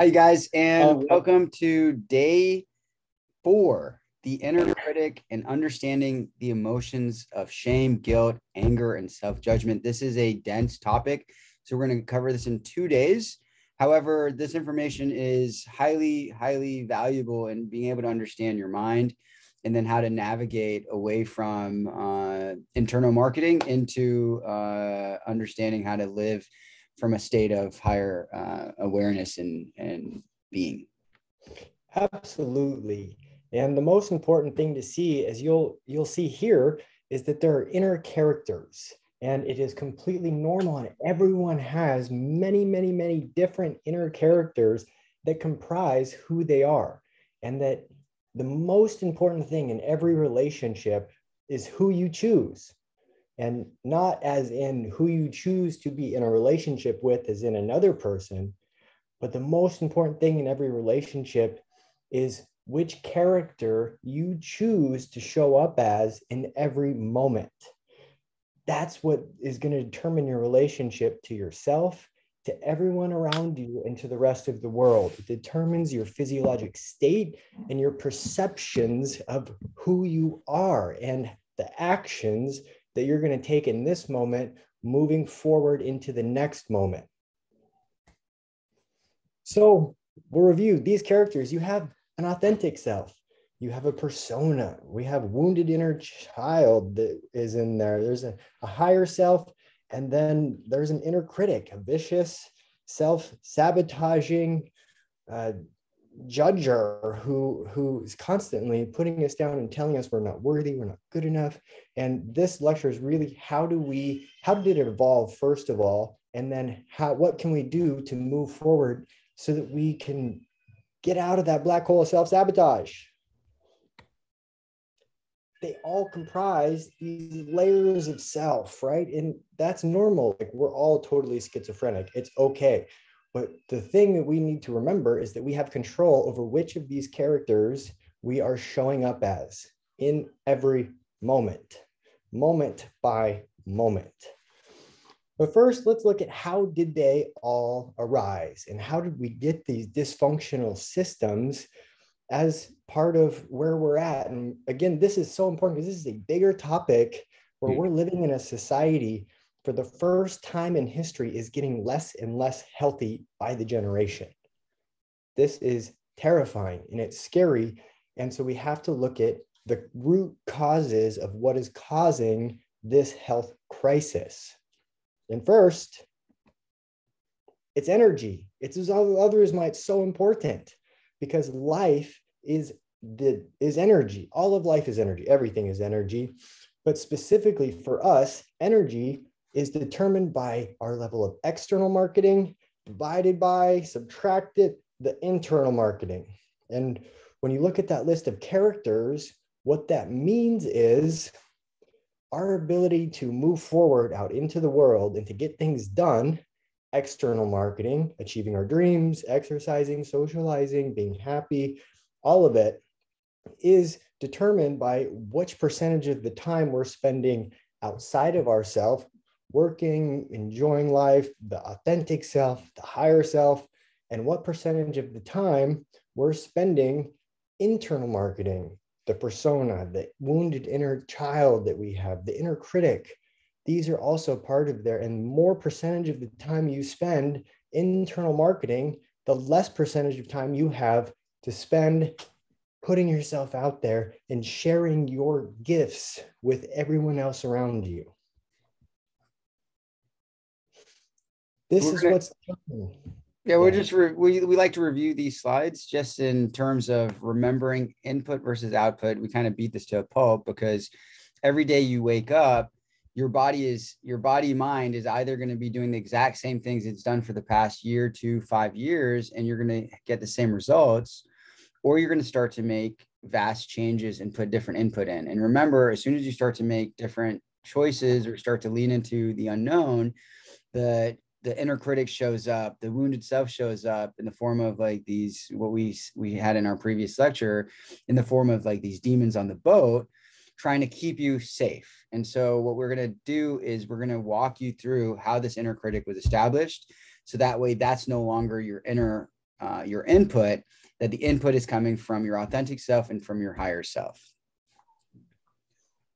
Hi, you guys, and Okay. welcome to day 4, the inner critic and understanding the emotions of shame, guilt, anger, and self-judgment. This is a dense topic, so we're going to cover this in 2 days. However, this information is highly, highly valuable in being able to understand your mind and then how to navigate away from internal marketing into understanding how to live from a state of higher awareness and being. Absolutely. And the most important thing to see, as you'll see here, is that there are inner characters, and it is completely normal. And everyone has many, many, many different inner characters that comprise who they are. And that the most important thing in every relationship is who you choose. And not as in who you choose to be in a relationship with, as in another person, but the most important thing in every relationship is which character you choose to show up as in every moment. That's what is going to determine your relationship to yourself, to everyone around you, and to the rest of the world. It determines your physiologic state and your perceptions of who you are and the actions that you're going to take in this moment, moving forward into the next moment. So we'll review these characters. You have an authentic self. You have a persona. We have wounded inner child that is in there. There's a higher self. And then there's an inner critic, a vicious, self-sabotaging judger who is constantly putting us down and telling us we're not worthy, we're not good enough. And this lecture is really how did it evolve, first of all, and then what can we do to move forward so that we can get out of that black hole of self-sabotage. They all comprise these layers of self, right? And that's normal. Like, we're all totally schizophrenic. It's okay. But the thing that we need to remember is that we have control over which of these characters we are showing up as in every moment by moment. But first, let's look at how did they all arise and how did we get these dysfunctional systems as part of where we're at. And again, this is so important because this is a bigger topic where we're living in a society for the first time in history is getting less and less healthy by the generation. This is terrifying and it's scary. And so we have to look at the root causes of what is causing this health crisis. And first, it's energy. It's as others might so important because life is energy. All of life is energy. Everything is energy. But specifically for us, energy is determined by our level of external marketing divided by, subtracted, the internal marketing. And when you look at that list of characters, what that means is our ability to move forward out into the world and to get things done, external marketing, achieving our dreams, exercising, socializing, being happy, all of it is determined by which percentage of the time we're spending outside of ourselves, working, enjoying life, the authentic self, the higher self, and what percentage of the time we're spending internal marketing, the persona, the wounded inner child that we have, the inner critic. These are also part of there. And more percentage of the time you spend internal marketing, the less percentage of time you have to spend putting yourself out there and sharing your gifts with everyone else around you. This is what's happening. Yeah, we're just we like to review these slides just in terms of remembering input versus output. We kind of beat this to a pulp because every day you wake up, your body mind is either going to be doing the exact same things it's done for the past year to 5 years, and you're going to get the same results, or you're going to start to make vast changes and put different input in. And remember, as soon as you start to make different choices or start to lean into the unknown, the inner critic shows up, the wounded self shows up in the form of like these, what we had in our previous lecture, in the form of like these demons on the boat trying to keep you safe. And so what we're going to do is we're going to walk you through how this inner critic was established. So that way that's no longer your inner your input, that the input is coming from your authentic self and from your higher self.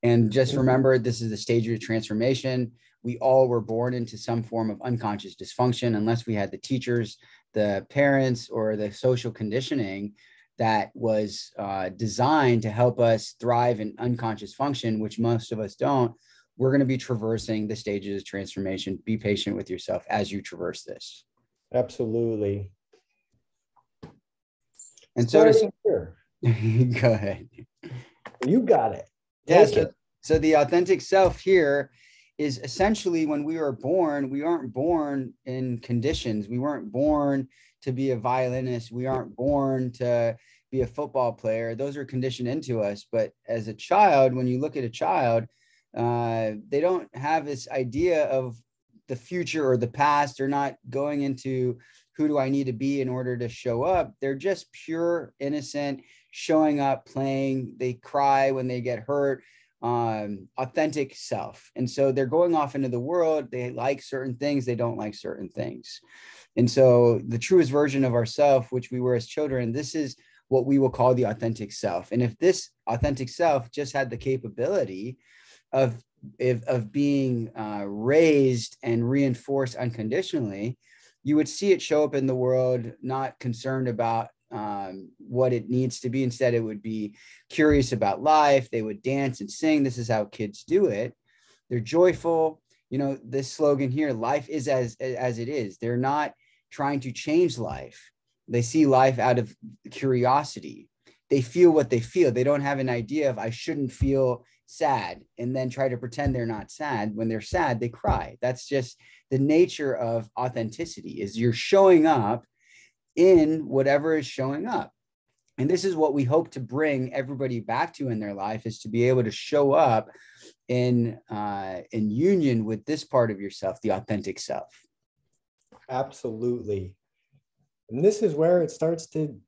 And just remember, this is the stage of your transformation. We all were born into some form of unconscious dysfunction, unless we had the teachers, the parents, or the social conditioning that was designed to help us thrive in unconscious function, which most of us don't. We're going to be traversing the stages of transformation. Be patient with yourself as you traverse this. Absolutely. And so here. Go ahead. You got it. So the authentic self here is essentially, when we were born, we aren't born in conditions. We weren't born to be a violinist. We aren't born to be a football player. Those are conditioned into us. But as a child, when you look at a child, they don't have this idea of the future or the past. They're not going into who do I need to be in order to show up. They're just pure, innocent, showing up, playing. They cry when they get hurt. Authentic self. And so they're going off into the world. They like certain things. They don't like certain things. And so the truest version of ourself, which we were as children, this is what we will call the authentic self. And if this authentic self just had the capability of being raised and reinforced unconditionally, you would see it show up in the world, not concerned about what it needs to be. Instead, it would be curious about life. They would dance and sing. This is how kids do it. They're joyful. You know, this slogan here, life is as it is. They're not trying to change life. They see life out of curiosity. They feel what they feel. They don't have an idea of I shouldn't feel sad and then try to pretend they're not sad. When they're sad, they cry. That's just the nature of authenticity, is you're showing up in whatever is showing up. And this is what we hope to bring everybody back to in their life, is to be able to show up in union with this part of yourself, the authentic self. Absolutely. And this is where it starts to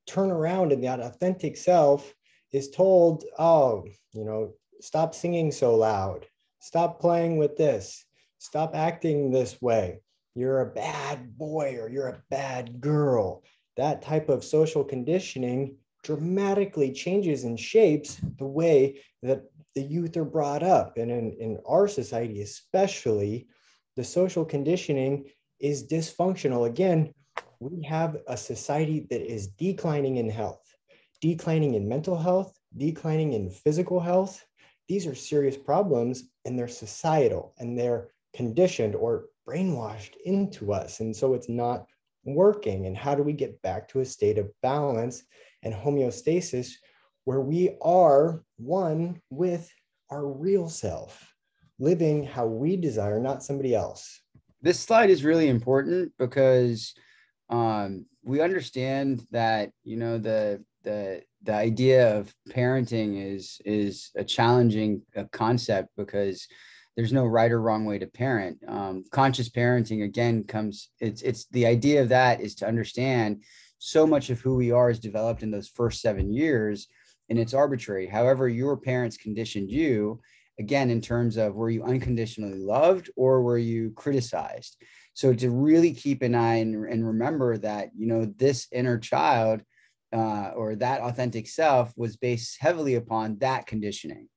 turn around, and that authentic self is told, oh, stop singing so loud, stop playing with this, stop acting this way. You're a bad boy or you're a bad girl. That type of social conditioning dramatically changes and shapes the way that the youth are brought up. And in our society, especially, the social conditioning is dysfunctional. Again, we have a society that is declining in health, declining in mental health, declining in physical health. These are serious problems, and they're societal, and they're conditioned or brainwashed into us. And so it's not working. And how do we get back to a state of balance and homeostasis where we are one with our real self, living how we desire, not somebody else? This slide is really important because we understand that, the idea of parenting is a challenging concept, because there's no right or wrong way to parent. Conscious parenting, again, it's the idea of that is to understand so much of who we are is developed in those first 7 years, and it's arbitrary. However, your parents conditioned you, again, in terms of, were you unconditionally loved or were you criticized? So to really keep an eye and remember that, this inner child or that authentic self was based heavily upon that conditioning.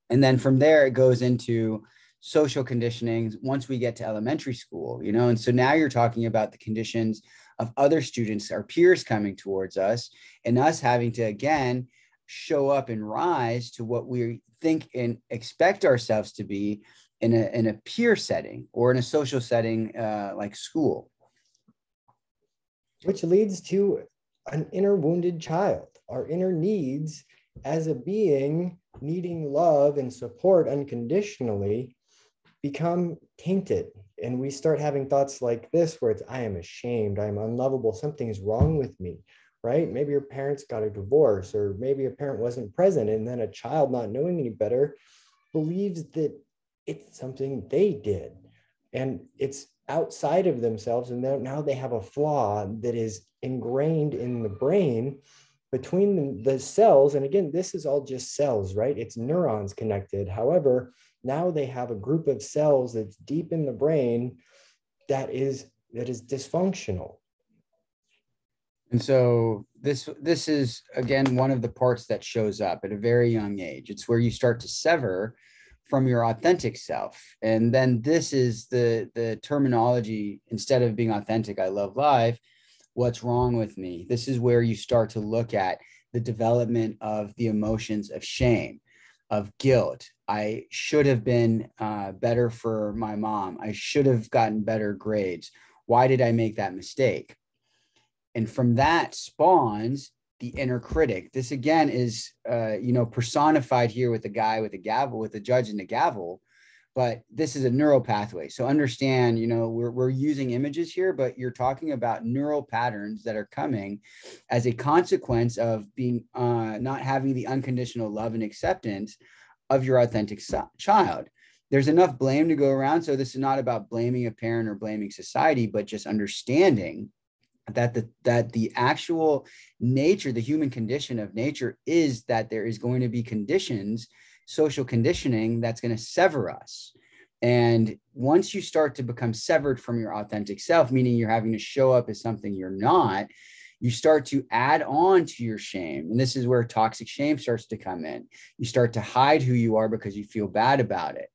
And then from there, it goes into social conditioning once we get to elementary school, and so now you're talking about the conditions of other students, our peers coming towards us, and us having to, again, show up and rise to what we think and expect ourselves to be in a peer setting or in a social setting like school. Which leads to an inner wounded child, our inner needs as a being needing love and support unconditionally become tainted. And we start having thoughts like this, where it's, I am ashamed, I am unlovable, something's wrong with me, right? Maybe your parents got a divorce, or maybe a parent wasn't present. And then a child, not knowing any better, believes that it's something they did. And it's outside of themselves. And now they have a flaw that is ingrained in the brain between the cells. And again, this is all just cells, right? It's neurons connected. However, now they have a group of cells that's deep in the brain that is dysfunctional. And so this is again one of the parts that shows up at a very young age. It's where you start to sever from your authentic self. And then this is the terminology. Instead of being authentic, I love life, what's wrong with me? This is where you start to look at the development of the emotions of shame, of guilt. I should have been better for my mom. I should have gotten better grades. Why did I make that mistake? And from that spawns the inner critic. This again is, personified here with the guy with the gavel, with the judge and the gavel. But this is a neural pathway. So understand, we're using images here, but you're talking about neural patterns that are coming as a consequence of being not having the unconditional love and acceptance of your authentic child. There's enough blame to go around. So this is not about blaming a parent or blaming society, but just understanding that the actual nature, the human condition of nature is that there is going to be conditions, social conditioning, that's going to sever us. And once you start to become severed from your authentic self, meaning you're having to show up as something you're not, you start to add on to your shame. And this is where toxic shame starts to come in. You start to hide who you are because you feel bad about it.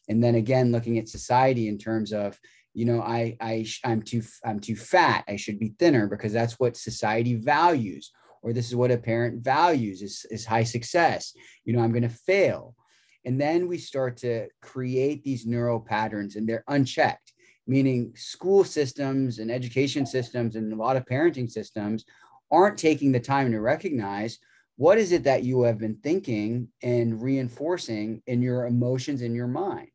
And then again, looking at society in terms of, I'm too fat. I should be thinner because that's what society values, or this is what a parent values is high success. I'm going to fail. And then we start to create these neural patterns, and they're unchecked, meaning school systems and education systems and a lot of parenting systems aren't taking the time to recognize what is it that you have been thinking and reinforcing in your emotions in your mind.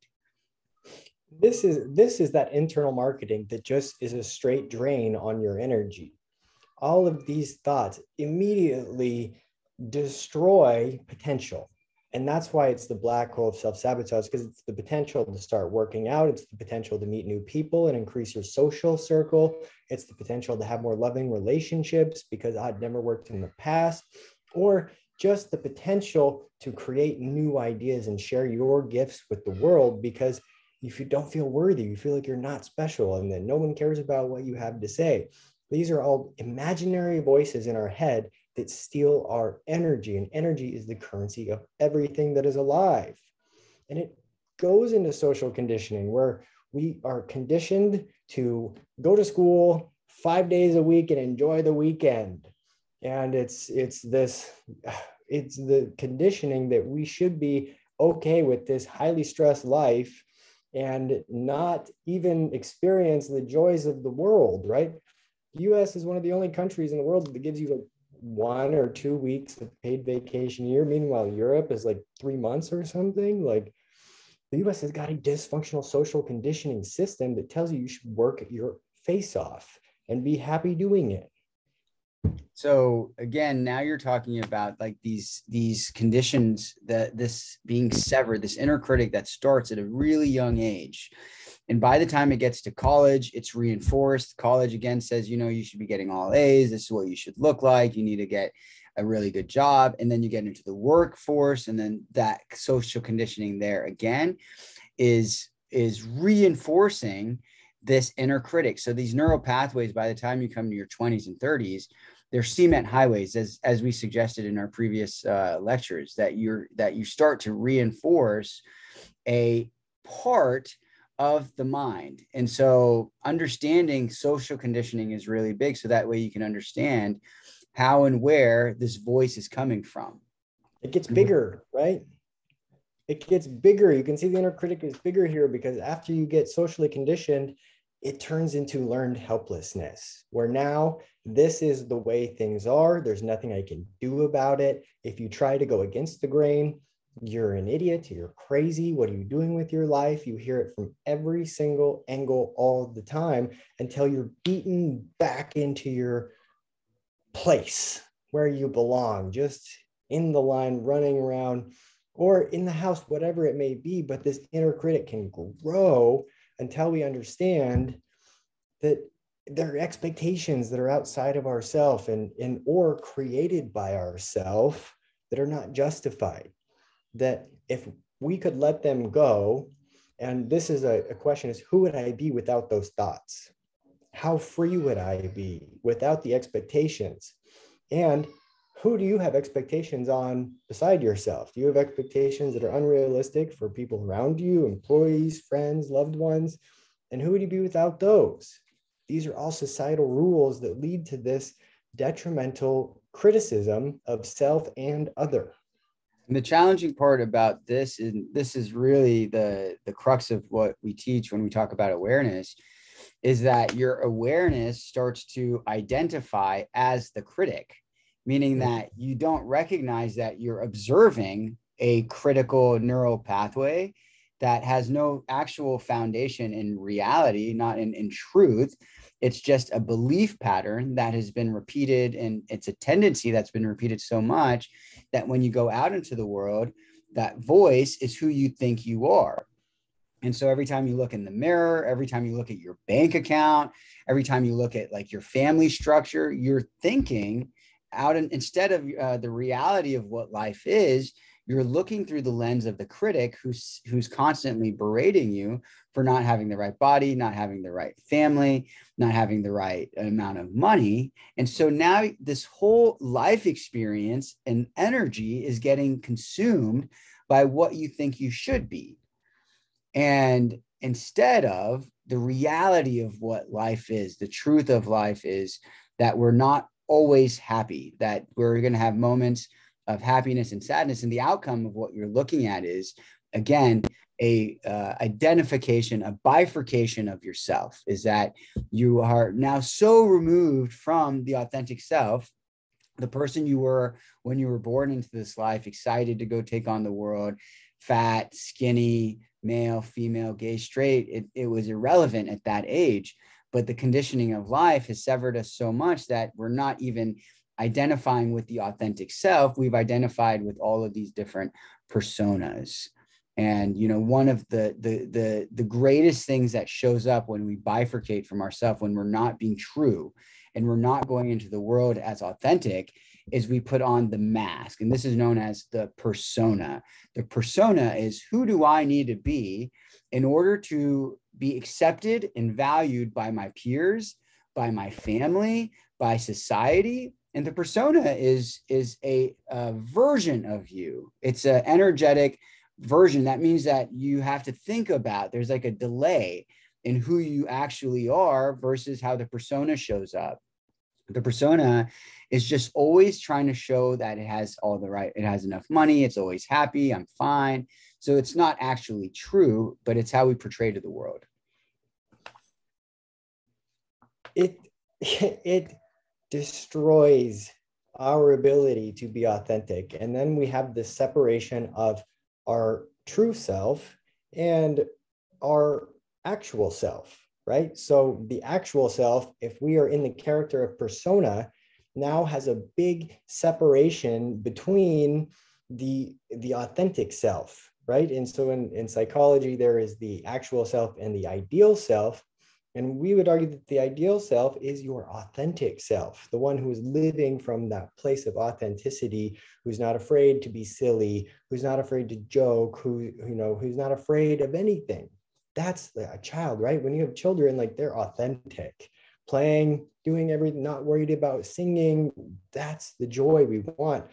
This is that internal marketing that just is a straight drain on your energy. All of these thoughts immediately destroy potential. And that's why it's the black hole of self-sabotage, because it's the potential to start working out. It's the potential to meet new people and increase your social circle. It's the potential to have more loving relationships because I'd never worked in the past, or just the potential to create new ideas and share your gifts with the world, because if you don't feel worthy, you feel like you're not special and that no one cares about what you have to say. These are all imaginary voices in our head that steal our energy, and energy is the currency of everything that is alive. And it goes into social conditioning where we are conditioned to go to school 5 days a week and enjoy the weekend. And it's the conditioning that we should be okay with this highly stressed life and not even experience the joys of the world, right? The US is one of the only countries in the world that gives you like 1 or 2 weeks of paid vacation a year. Meanwhile, Europe is like 3 months or something. Like, the US has got a dysfunctional social conditioning system that tells you should work your face off and be happy doing it. So again, now you're talking about like these conditions, that this being severed, this inner critic that starts at a really young age. And by the time it gets to college, it's reinforced. College again says, you should be getting all A's. This is what you should look like. You need to get a really good job. And then you get into the workforce. And then that social conditioning there again is reinforcing this inner critic. So these neural pathways, by the time you come to your 20s and 30s, they're cement highways, as we suggested in our previous lectures, that you start to reinforce a part of the mind. And so understanding social conditioning is really big, so that way you can understand how and where this voice is coming from. It gets bigger, right? It gets bigger. You can see the inner critic is bigger here, because after you get socially conditioned, it turns into learned helplessness, where now this is the way things are. There's nothing I can do about it. If you try to go against the grain, you're an idiot, you're crazy. What are you doing with your life? You hear it from every single angle all the time until you're beaten back into your place where you belong, just in the line, running around, or in the house, whatever it may be. But this inner critic can grow until we understand that there are expectations that are outside of ourselves and or created by ourselves that are not justified. That if we could let them go, and this is a question, is who would I be without those thoughts? How free would I be without the expectations? And who do you have expectations on beside yourself? Do you have expectations that are unrealistic for people around you, employees, friends, loved ones? And who would you be without those? These are all societal rules that lead to this detrimental criticism of self and other. And the challenging part about this, and this is really the crux of what we teach when we talk about awareness, is that your awareness starts to identify as the critic, meaning that you don't recognize that you're observing a critical neural pathway that has no actual foundation in reality, not in truth. It's just a belief pattern that has been repeated, and it's a tendency that's been repeated so much that when you go out into the world, that voice is who you think you are. And so every time you look in the mirror, every time you look at your bank account, every time you look at like your family structure, you're thinking out, and instead of the reality of what life is, you're looking through the lens of the critic who's constantly berating you for not having the right body, not having the right family, not having the right amount of money. And so now this whole life experience and energy is getting consumed by what you think you should be. And instead of the reality of what life is, the truth of life is that we're not always happy, that we're going to have moments of happiness and sadness. And the outcome of what you're looking at is, again, a identification, a bifurcation of yourself, is that you are now so removed from the authentic self, the person you were when you were born into this life, excited to go take on the world, fat, skinny, male, female, gay, straight. It was irrelevant at that age. But the conditioning of life has severed us so much that we're not even identifying with the authentic self. We've identified with all of these different personas. And, you know, one of the greatest things that shows up when we bifurcate from ourselves, when we're not being true and we're not going into the world as authentic, is we put on the mask. And this is known as the persona. The persona is, who do I need to be in order to be accepted and valued by my peers, by my family, by society? And the persona is a version of you. It's an energetic version. That means that you have to think about, there's like a delay in who you actually are versus how the persona shows up. The persona is just always trying to show that it has all the right, it has enough money, it's always happy, I'm fine. So it's not actually true, but it's how we portray to the world. It destroys our ability to be authentic. And then we have this separation of our true self and our actual self, right? So the actual self, if we are in the character of persona, now has a big separation between the authentic self, right? And so in psychology, there is the actual self and the ideal self. And we would argue that the ideal self is your authentic self, the one who is living from that place of authenticity, who's not afraid to be silly, who's not afraid to joke, who's not afraid of anything. That's a child, right? When you have children, like, they're authentic, playing, doing everything, not worried about singing. That's the joy we want.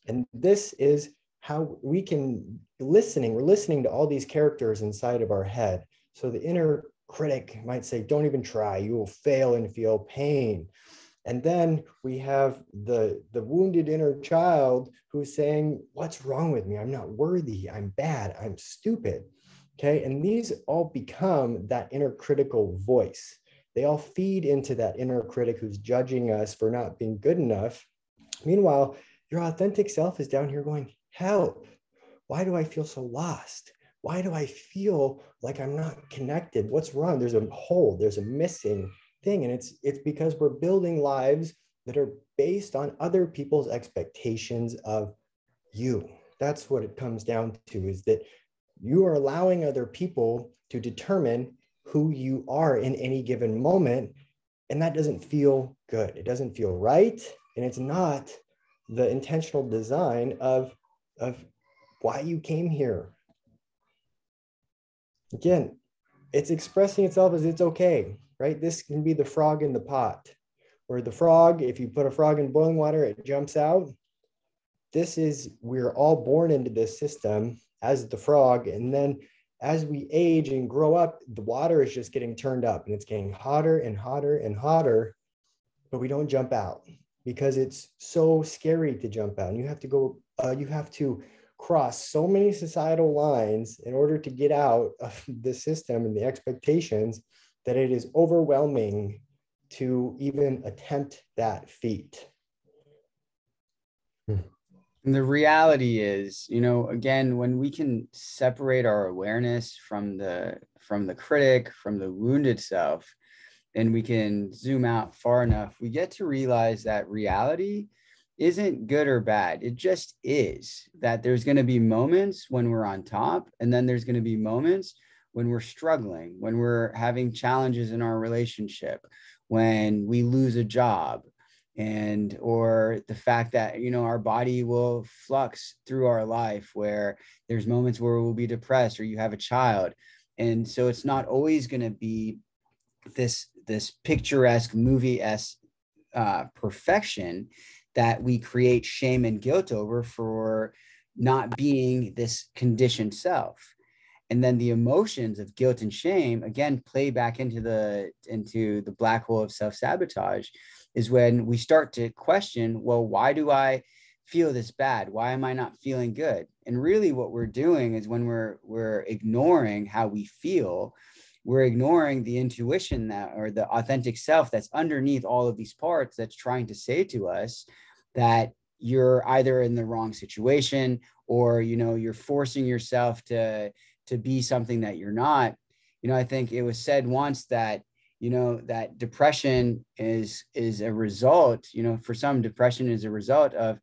And this is how we can we're listening to all these characters inside of our head. So the inner critic might say, don't even try, you will fail and feel pain. And then we have the wounded inner child who's saying, what's wrong with me? I'm not worthy, I'm bad, I'm stupid. Okay, and these all become that inner critical voice. They all feed into that inner critic who's judging us for not being good enough. Meanwhile, your authentic self is down here going, help, why do I feel so lost? Why do I feel like I'm not connected? What's wrong? There's a hole, there's a missing thing. And it's because we're building lives that are based on other people's expectations of you. That's what it comes down to, is that you are allowing other people to determine who you are in any given moment. And that doesn't feel good. It doesn't feel right. And it's not the intentional design of why you came here. Again, it's expressing itself as it's okay. right? This can be the frog in the pot, or the frog, if you put a frog in boiling water, it jumps out. We're all born into this system as the frog. And then as we age and grow up, the water is just getting turned up and it's getting hotter and hotter and hotter, but we don't jump out because it's so scary to jump out. And you have to cross so many societal lines in order to get out of the system and the expectations that it is overwhelming to even attempt that feat. And the reality is, again, when we can separate our awareness from the critic, from the wounded self, and we can zoom out far enough, we get to realize that reality isn't good or bad. It just is. That there's going to be moments when we're on top, and then there's going to be moments when we're struggling, when we're having challenges in our relationship, when we lose a job, or the fact that, our body will flux through our life, where there's moments where we'll be depressed, or you have a child. And so it's not always going to be this picturesque movie-esque perfection that we create shame and guilt over for not being this conditioned self. And then the emotions of guilt and shame, again, play back into the black hole of self-sabotage, is when we start to question, well, why do I feel this bad? Why am I not feeling good? And really what we're doing is, when we're ignoring how we feel, we're ignoring the intuition or the authentic self that's underneath all of these parts, that's trying to say to us that you're either in the wrong situation, or, you're forcing yourself to be something that you're not. I think it was said once that, that depression is a result, for some, depression is a result of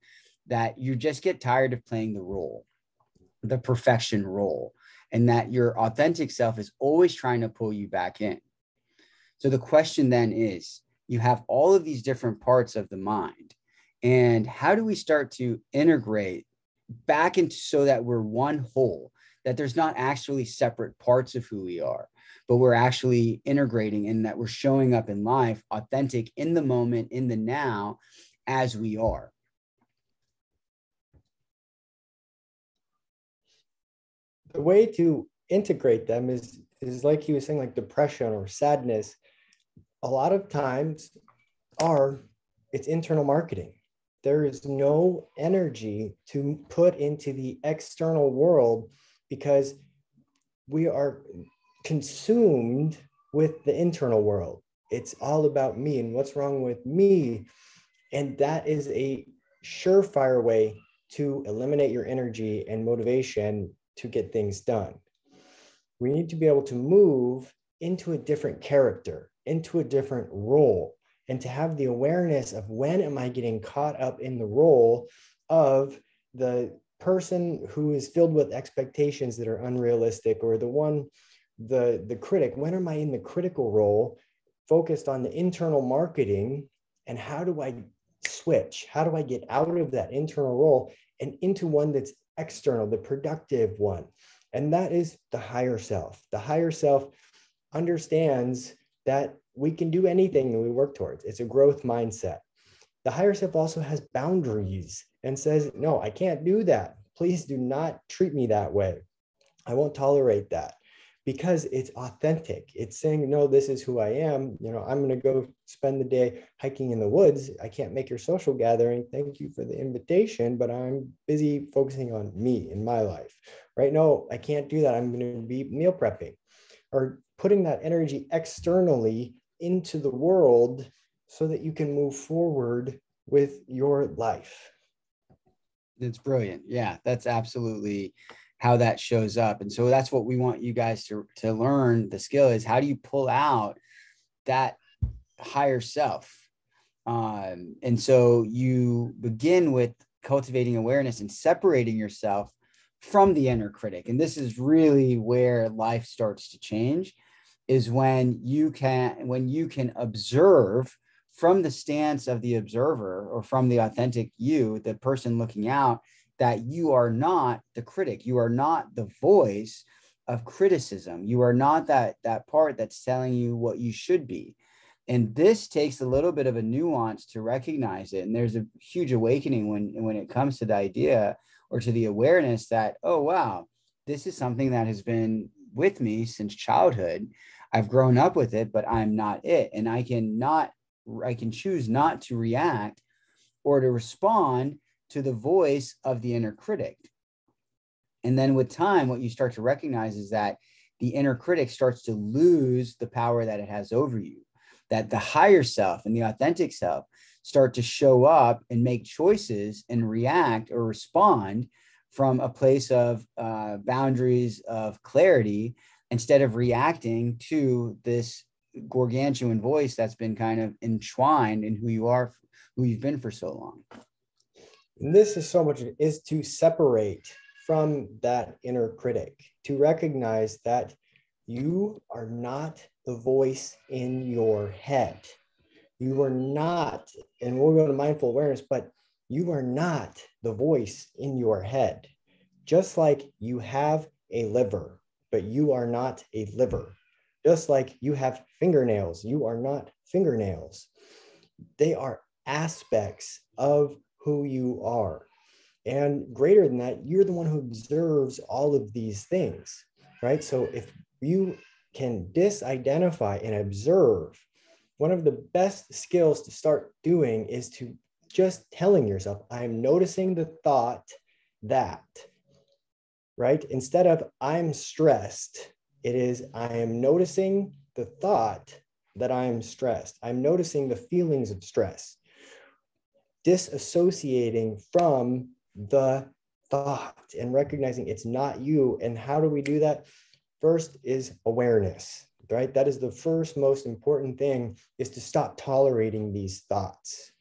that you just get tired of playing the perfection role, and that your authentic self is always trying to pull you back in. So the question then is, you have all of these different parts of the mind, and how do we start to integrate back into, so that we're one whole, that there's not actually separate parts of who we are, but we're actually integrating, and that we're showing up in life authentic, in the moment, in the now, as we are. The way to integrate them is like he was saying, like depression or sadness, a lot of times it's internal marketing. There is no energy to put into the external world, because we are consumed with the internal world. It's all about me and what's wrong with me. And that is a surefire way to eliminate your energy and motivation to get things done. We need to be able to move into a different character, into a different role, and to have the awareness of, when am I getting caught up in the role of the person who is filled with expectations that are unrealistic, or the critic. When am I in the critical role, focused on the internal marketing, and how do I switch? How do I get out of that internal role and into one that's external, the productive one? And that is the higher self. The higher self understands that we can do anything that we work towards. It's a growth mindset. The higher self also has boundaries and says, no, I can't do that. Please do not treat me that way. I won't tolerate that, because it's authentic. It's saying, no, this is who I am. I'm going to go spend the day hiking in the woods. I can't make your social gathering. Thank you for the invitation, but I'm busy focusing on me in my life, right? No, I can't do that. I'm going to be meal prepping, or putting that energy externally into the world so that you can move forward with your life. It's brilliant. Yeah, that's absolutely how that shows up. And so that's what we want you guys to learn. The skill is, how do you pull out that higher self? And so you begin with cultivating awareness and separating yourself from the inner critic. And this is really where life starts to change, is when you can observe from the stance of the observer, or from the authentic you, the person looking out, that you are not the critic. You are not the voice of criticism. You are not that part that's telling you what you should be. And this takes a little bit of a nuance to recognize it. And there's a huge awakening when it comes to the idea or to the awareness that, oh, wow, this is something that has been with me since childhood. I've grown up with it, but I'm not it. And I can choose not to react or to respond to the voice of the inner critic. And then with time, what you start to recognize is that the inner critic starts to lose the power that it has over you, that the higher self and the authentic self start to show up and make choices and react or respond from a place of boundaries of clarity, instead of reacting to this gargantuan voice that's been kind of entwined in who you are, who you've been for so long. And this is so much, is to separate from that inner critic, to recognize that you are not the voice in your head. You are not, and we'll go to mindful awareness, but you are not the voice in your head. Just like you have a liver, but you are not a liver. Just like you have fingernails, you are not fingernails. They are aspects of who you are. And greater than that, you're the one who observes all of these things, right? So if you can disidentify and observe, one of the best skills to start doing is to just telling yourself, I'm noticing the thought that, right? Instead of I'm stressed, it is I am noticing the thought that I am stressed. I'm noticing the feelings of stress, disassociating from the thought and recognizing it's not you. And how do we do that? First is awareness, right? That is the first most important thing, is to stop tolerating these thoughts.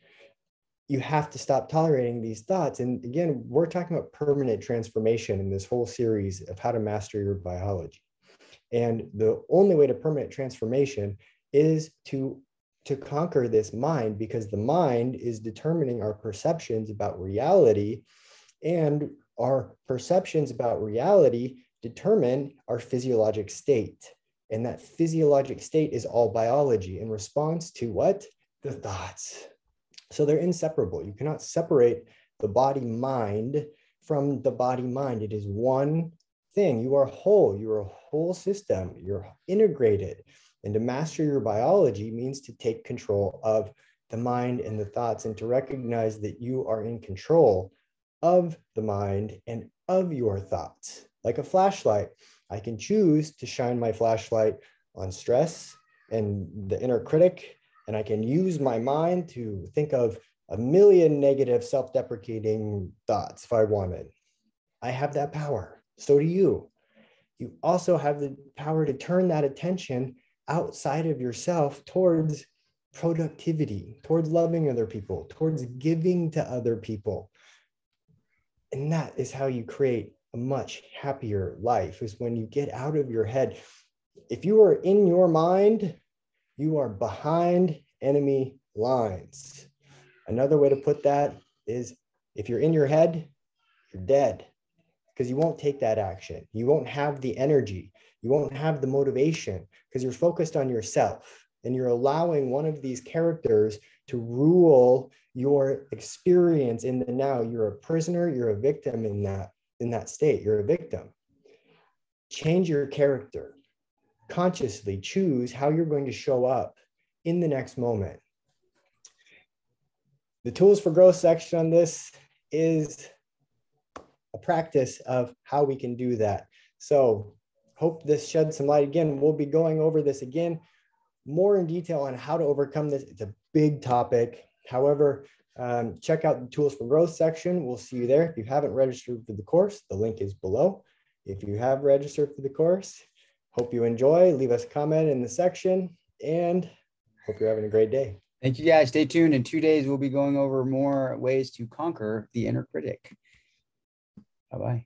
You have to stop tolerating these thoughts. And again, we're talking about permanent transformation in this whole series of how to master your biology. And the only way to permanent transformation is to conquer this mind, because the mind is determining our perceptions about reality, and our perceptions about reality determine our physiologic state. And that physiologic state is all biology in response to what? The thoughts. So they're inseparable. You cannot separate the body mind from the body mind. It is one thing. You are whole. You're a whole system. You're integrated. And to master your biology means to take control of the mind and the thoughts, and to recognize that you are in control of the mind and of your thoughts. Like a flashlight, I can choose to shine my flashlight on stress and the inner critic, and I can use my mind to think of a million negative self-deprecating thoughts if I wanted. I have that power. So do you. You also have the power to turn that attention outside of yourself towards productivity, towards loving other people, towards giving to other people. And that is how you create a much happier life, is when you get out of your head. If you are in your mind, you are behind enemy lines. Another way to put that is, if you're in your head, you're dead, because you won't take that action. You won't have the energy. You won't have the motivation, because you're focused on yourself, and you're allowing one of these characters to rule your experience in the now. You're a prisoner, you're a victim in that state. You're a victim. Change your character. Consciously choose how you're going to show up in the next moment. The tools for growth section on this is a practice of how we can do that. So hope this sheds some light. Again, we'll be going over this again more in detail on how to overcome this. It's a big topic. However, check out the tools for growth section. We'll see you there. If you haven't registered for the course, the link is below. If you have registered for the course, hope you enjoy. Leave us a comment in the section, and hope you're having a great day. Thank you, guys. Stay tuned. In 2 days, we'll be going over more ways to conquer the inner critic. Bye-bye.